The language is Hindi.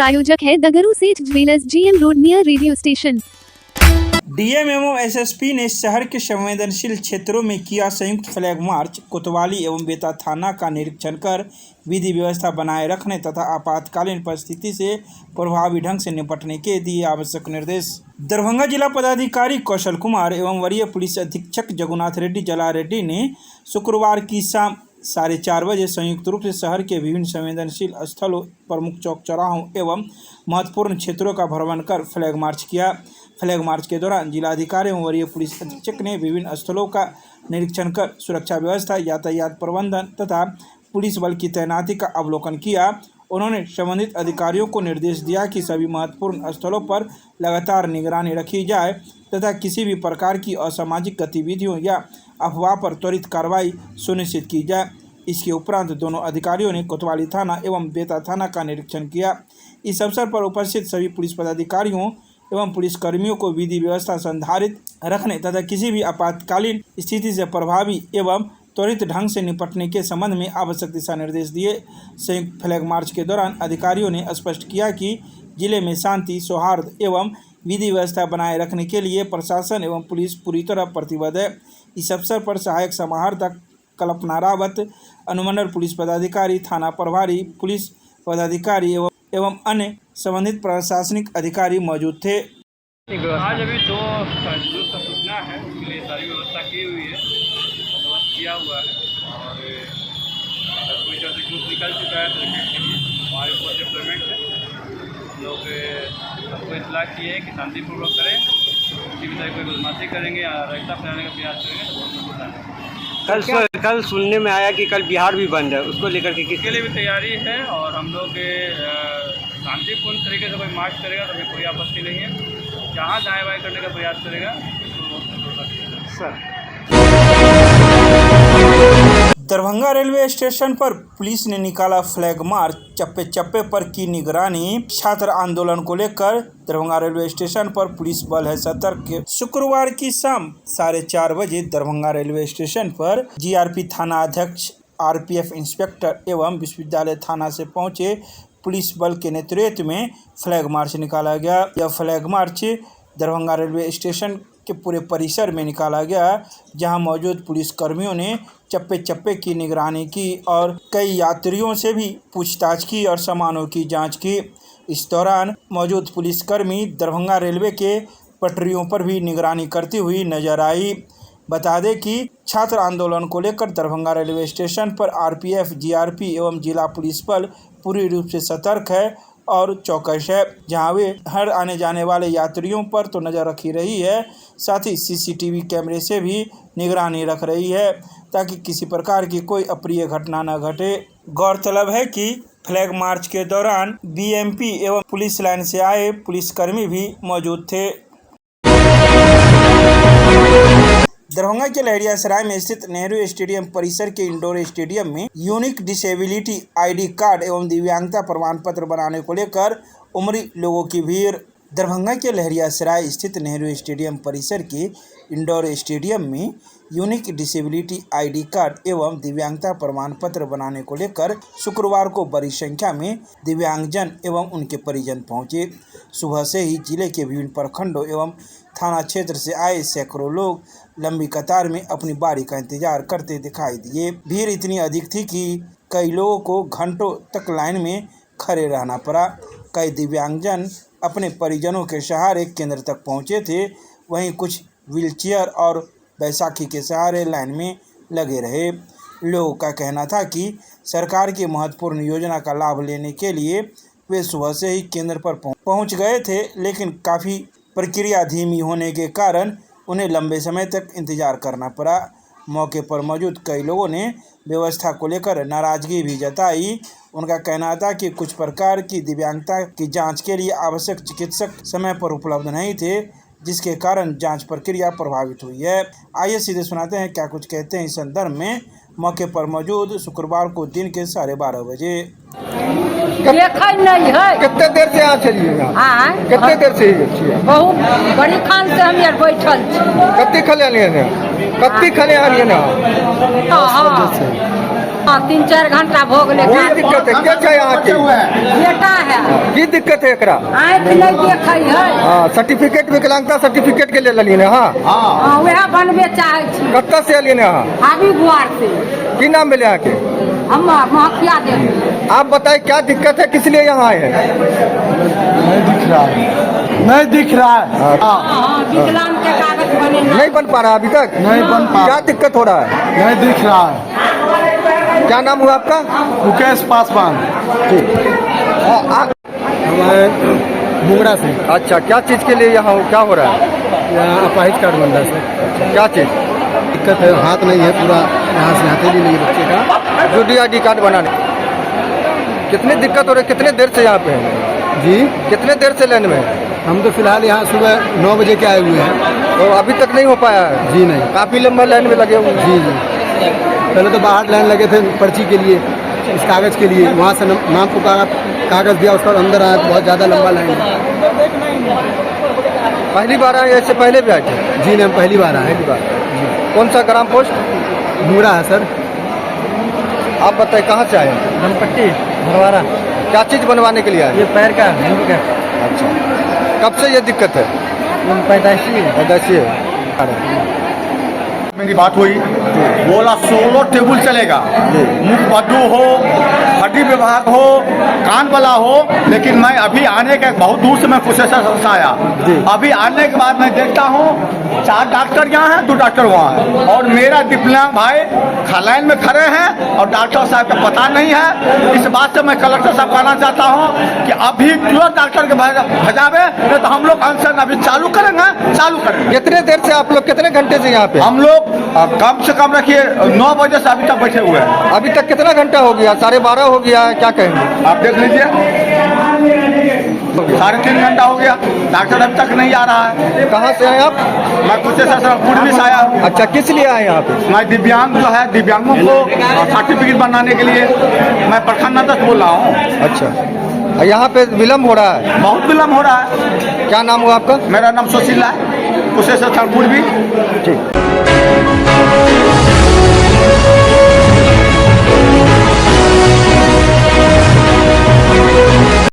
प्रायोजक है दगरू सेठ jewellers, GM road near radio station. DM एवं एसएसपी ने शहर के संवेदनशील क्षेत्रों में किया संयुक्त फ्लैग मार्च। कोतवाली एवं बेता थाना का निरीक्षण कर विधि व्यवस्था बनाए रखने तथा आपातकालीन परिस्थिति से प्रभावी ढंग से निपटने के दिए आवश्यक निर्देश। दरभंगा जिला पदाधिकारी कौशल कुमार एवं वरीय पुलिस अधीक्षक जगुनाथ रेड्डी जला रेड्डी ने शुक्रवार की शाम 4:30 बजे संयुक्त रूप से शहर के विभिन्न संवेदनशील स्थलों, प्रमुख चौक चौराहों एवं महत्वपूर्ण क्षेत्रों का भ्रमण कर फ्लैग मार्च किया। फ्लैग मार्च के दौरान जिलाधिकारी एवं वरीय पुलिस अधीक्षक ने विभिन्न स्थलों का निरीक्षण कर सुरक्षा व्यवस्था, यातायात प्रबंधन तथा पुलिस बल की तैनाती का अवलोकन किया। उन्होंने संबंधित अधिकारियों को निर्देश दिया कि सभी महत्वपूर्ण स्थलों पर लगातार निगरानी रखी जाए तथा किसी भी प्रकार की असामाजिक गतिविधियों या अफवाह पर त्वरित कार्रवाई सुनिश्चित की जाए। इसके उपरांत दोनों अधिकारियों ने कोतवाली थाना एवं बेता थाना का निरीक्षण किया। इस अवसर पर उपस्थित सभी पुलिस पदाधिकारियों एवं पुलिसकर्मियों को विधि व्यवस्था संधारित रखने तथा किसी भी आपातकालीन स्थिति से प्रभावी एवं त्वरित ढंग से निपटने के संबंध में आवश्यक दिशा निर्देश दिए। संयुक्त फ्लैग मार्च के दौरान अधिकारियों ने स्पष्ट किया कि जिले में शांति, सौहार्द एवं विधि व्यवस्था बनाए रखने के लिए प्रशासन एवं पुलिस पूरी तरह प्रतिबद्ध है। इस अवसर पर सहायक समाहर्ता कल्पना रावत, अनुमंडल पुलिस पदाधिकारी, थाना प्रभारी, पुलिस पदाधिकारी एवं अन्य संबंधित प्रशासनिक अधिकारी मौजूद थे। आज अभी 2 जुलूस का सूचना है, उसके लिए सारी व्यवस्था की हुई है, बंदोबस्त किया हुआ है और कोई तरह से जुलूस निकल चुका है तो हमारे ऊपर डिप्लॉयमेंट है। हम लोग सबको इतला किए हैं कि शांतिपूर्वक करें, किसी भी तरह कोई बदमाशी करेंगे या रास्ता फैलाने का प्रयास करेंगे तो बहुत नुकसान है। कल सुनने में आया कि कल बिहार भी बंद है, उसको लेकर के इसके लिए भी तैयारी है और हम लोग शांतिपूर्ण तरीके से कोई मार्च करेगा तो हमें कोई आपत्ति नहीं है। जहाँ दाएँ बाएँ करने का प्रयास करेगा तो सर। दरभंगा रेलवे स्टेशन पर पुलिस ने निकाला फ्लैग मार्च। चप्पे चप्पे पर की निगरानी। छात्र आंदोलन को लेकर दरभंगा रेलवे स्टेशन पर पुलिस बल है सतर्क। शुक्रवार की शाम 4:30 बजे दरभंगा रेलवे स्टेशन पर जीआरपी थाना अध्यक्ष, आरपीएफ इंस्पेक्टर एवं विश्वविद्यालय थाना से पहुंचे पुलिस बल के नेतृत्व में फ्लैग मार्च निकाला गया। यह flag march Darbhanga railway station के पूरे परिसर में निकाला गया, जहां मौजूद पुलिसकर्मियों ने चप्पे चप्पे की निगरानी की और कई यात्रियों से भी पूछताछ की और सामानों की जांच की। इस दौरान मौजूद पुलिसकर्मी दरभंगा रेलवे के पटरियों पर भी निगरानी करती हुई नजर आई। बता दें कि छात्र आंदोलन को लेकर दरभंगा रेलवे स्टेशन पर आरपीएफ, जीआरपी एवं जिला पुलिस बल पूरी रूप से सतर्क है और चौकस है, जहां वे हर आने जाने वाले यात्रियों पर तो नज़र रखी रही है, साथ ही सीसीटीवी कैमरे से भी निगरानी रख रही है ताकि किसी प्रकार की कोई अप्रिय घटना न घटे। गौरतलब है कि फ्लैग मार्च के दौरान बीएमपी एवं पुलिस लाइन से आए पुलिसकर्मी भी मौजूद थे। दरभंगा के लहरियासराय में स्थित नेहरू स्टेडियम परिसर के इंडोर स्टेडियम में यूनिक डिसेबिलिटी आईडी कार्ड एवं दिव्यांगता प्रमाण पत्र बनाने को लेकर उमड़ी लोगों की भीड़। दरभंगा के लहरियासराय स्थित नेहरू स्टेडियम परिसर के इंडोर स्टेडियम में यूनिक डिसेबिलिटी आईडी कार्ड एवं दिव्यांगता प्रमाण पत्र बनाने को लेकर शुक्रवार को बड़ी संख्या में दिव्यांगजन एवं उनके परिजन पहुंचे। सुबह से ही जिले के विभिन्न प्रखंडों एवं थाना क्षेत्र से आए सैकड़ों लोग लंबी कतार में अपनी बारी का इंतजार करते दिखाई दिए। भीड़ इतनी अधिक थी कि कई लोगों को घंटों तक लाइन में खड़े रहना पड़ा। कई दिव्यांगजन अपने परिजनों के सहारे केंद्र तक पहुंचे थे, वहीं कुछ व्हीलचेयर और बैसाखी के सहारे लाइन में लगे रहे। लोगों का कहना था कि सरकार की महत्वपूर्ण योजना का लाभ लेने के लिए वे सुबह से ही केंद्र पर पहुंच गए थे, लेकिन काफ़ी प्रक्रिया धीमी होने के कारण उन्हें लंबे समय तक इंतजार करना पड़ा। मौके पर मौजूद कई लोगों ने व्यवस्था को लेकर नाराजगी भी जताई। उनका कहना था कि कुछ प्रकार की दिव्यांगता की जांच के लिए आवश्यक चिकित्सक समय पर उपलब्ध नहीं थे, जिसके कारण जांच प्रक्रिया प्रभावित हुई है। आइए सीधे सुनाते हैं क्या कुछ कहते हैं इस संदर्भ में मौके पर मौजूद शुक्रवार को दिन के 12:30 बजे। नहीं है कितने देर से यहाँ चलिएगा? कितने देर से बहुत बड़ी खान से हम यार बैठल कत्ती खले आलिए ना? कत्ती खले आलिए ना? हाँ, 3-4 घंटा भोग ले कोई दिक्कत है क्या है यहाँ के? बेटा है की दिक्कत है एकरा? आँख नहीं देखै है। हाँ, सर्टिफिकेट विकलांगता सर्टिफिकेट के लिए ललिन है। हाँ हाँ, वह बनबे चाहे छी। कत्ता से अलिन है? हाँ हाबी गुआर से की नाम मिले यहाँ के? हम महकिया देंगे। आप बताए क्या दिक्कत है, किस लिए यहाँ आए हैं? नहीं दिख रहा है। हाँ, विकलांग के कागज बने नहीं बन पा रहा अभी तक? नहीं बन पा क्या दिक्कत हो रहा है? नहीं दिख रहा है। क्या नाम हुआ आपका? मुकेश पासवान। हमारे मुंगरा से। अच्छा, क्या चीज़ के लिए यहाँ क्या हो रहा है? यहाँ अपाहिज कार्ड बन रहा है सर। क्या चीज़ दिक्कत है, हाथ नहीं है पूरा, यहाँ से हथेली नहीं है बच्चे का। जो DRD कार्ड बनाने कितनी दिक्कत हो रही है? कितने देर से यहाँ पे हैं? जी कितने देर से लाइन में हैं? हम तो फिलहाल यहाँ सुबह 9 बजे के आए हुए हैं। तो अभी तक नहीं हो पाया है? जी नहीं। काफ़ी लंबा लाइन में लगे हुए हैं। जी जी, पहले तो बाहर लाइन लगे थे पर्ची के लिए, इस कागज़ के लिए। वहाँ से नाम पुकारा, कागज़ दिया, उसके बाद अंदर आया तो बहुत ज़्यादा लंबा लाइन है। पहली बार आए? ऐसे पहले भी आए थे? जी नहीं, हम पहली बार आए। पहली बार। कौन सा ग्राम पोस्ट? मुंगरा है सर। आप बताइए कहाँ से आए हैं? नमपट्टी भरवारा। क्या चीज़ बनवाने के लिए आए? ये पैर का है। अच्छा, कब से ये दिक्कत है? पैदाइशी है। मेरी बात हुई, बोला 16 टेबल चलेगा, मुख बदू हो, हड्डी विभाग हो, कान वाला हो। लेकिन मैं अभी आने के बहुत दूर से मैं कुशेश्वर से आया। अभी आने के बाद मैं देखता हूँ 4 डॉक्टर यहाँ हैं, 2 डॉक्टर वहाँ हैं, और मेरा दिव्यांग भाई लाइन में खड़े हैं और डॉक्टर साहब का पता नहीं है। इस बात से मैं कलेक्टर साहब कहना चाहता हूँ कि अभी तुरंत डॉक्टर के भजावे, नहीं तो हम लोग अनशन अभी चालू करेंगे। कितने देर से आप लोग, कितने घंटे से यहाँ पे? हम लोग कम से कम रखिए 9 बजे से अभी तक बैठे हुए हैं। अभी तक कितना घंटा हो गया? 12:30 हो गया है, क्या कहेंगे? आप देख लीजिए, 3.5 घंटा हो गया, डॉक्टर अभी तक नहीं आ रहा है। कहाँ से आए आप? मैं कुशेश्वर पूर्वी से आया हूँ। अच्छा, किस लिए आए यहाँ पे? मैं दिव्यांग जो है, दिव्यांगों को सर्टिफिकेट बनाने के लिए मैं प्रखंड अध्यक्ष बोल रहा हूँ। अच्छा, यहाँ पे विलम्ब हो रहा है? बहुत विलम्ब हो रहा है। क्या नाम हुआ आपका? मेरा नाम सुशीला है, कुशेश्वर पूर्वी। ठीक।